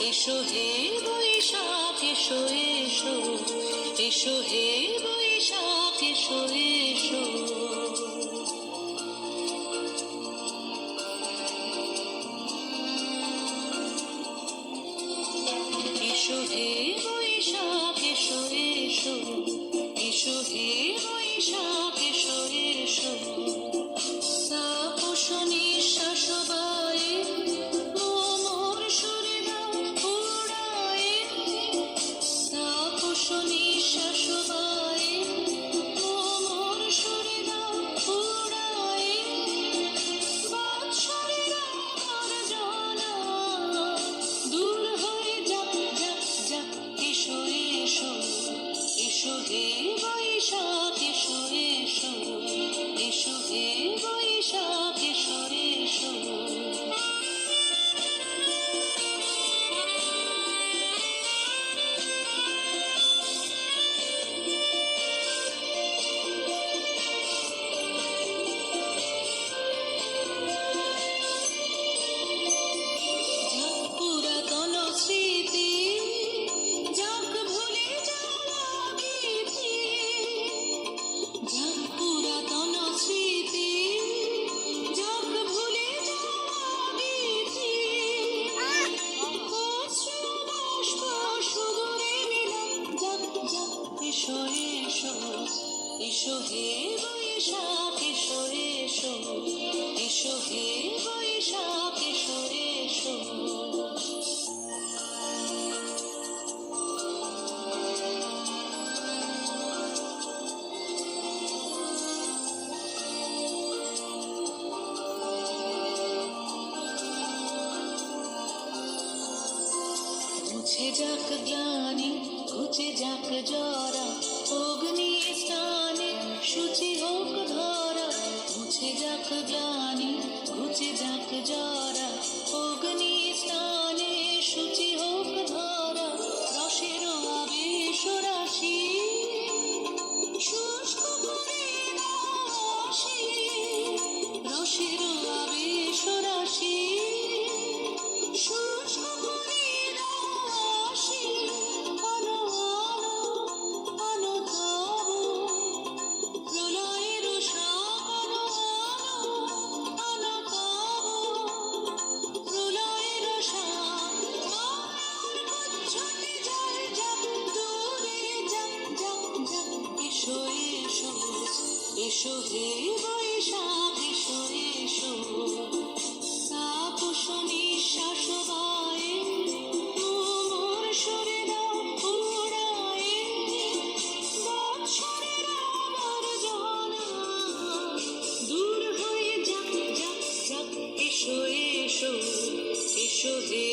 এসো হে বৈশাখ এসো এসো, এসো হে বৈশাখ এসো এসো। এসো হে বৈশাখ এসো এসো, এসো হে বৈশাখ এসো এসো। তাপস নিঃশ্বাস বায়ে মোর সুরে দাও উড়ায়ে, তাপস নিঃশ্বাস বায়ে মোর সুরে দাও উড়ায়ে। বাৎসরের আবর্জনা দূর হয়ে যাক যাক যাক। এসো এসো, এসো হে বৈশাখ এসো এসো, এসো হে বৈশাখ এসো এসো। যাক পুরাতন স্মৃতি, যাক ভুলে যাওয়া গীতি, যাক পুরাতন স্মৃতি, যাক ভুলে যাওয়া গীতি। অশ্রু বাষ্প সুদূরে মিলান যাক যাক। এসো এসো, এসো হে বৈশাখ এসো এসো, এসো হে বৈশাখ এসো এসো। মুছে যাক গ্লানি, ঘুচে যাক জরা, অগ্নি স্নানে শুচি হোক ধরা। মুছে যাক গ্লানি, ঘুচে যাক জরা, অগ্নি স্নানে শুচি হোক ধরা। রসের আবেশ রাশি শুষ্ক করে দাও আসি, রসের আবেশ রাশি শুষ্ক করে দাও আসি। আনো আনো আনো তব প্রলয়ের শাপ, আনো আনো আনো তব প্রলয়ের শাপ। আমার গুচ্ছতে যায় যাক দূরে যাক যাক যাক। এসো এসো, এসো হে বৈশাখ এসো এসো। তাপস নিঃশ্বাস বায়ে মোর সুরে দাও উড়ায়ে। বাৎসরের আবর্জনা দূর হয়ে যাক যাক যাক। এসো এসো, এসো হে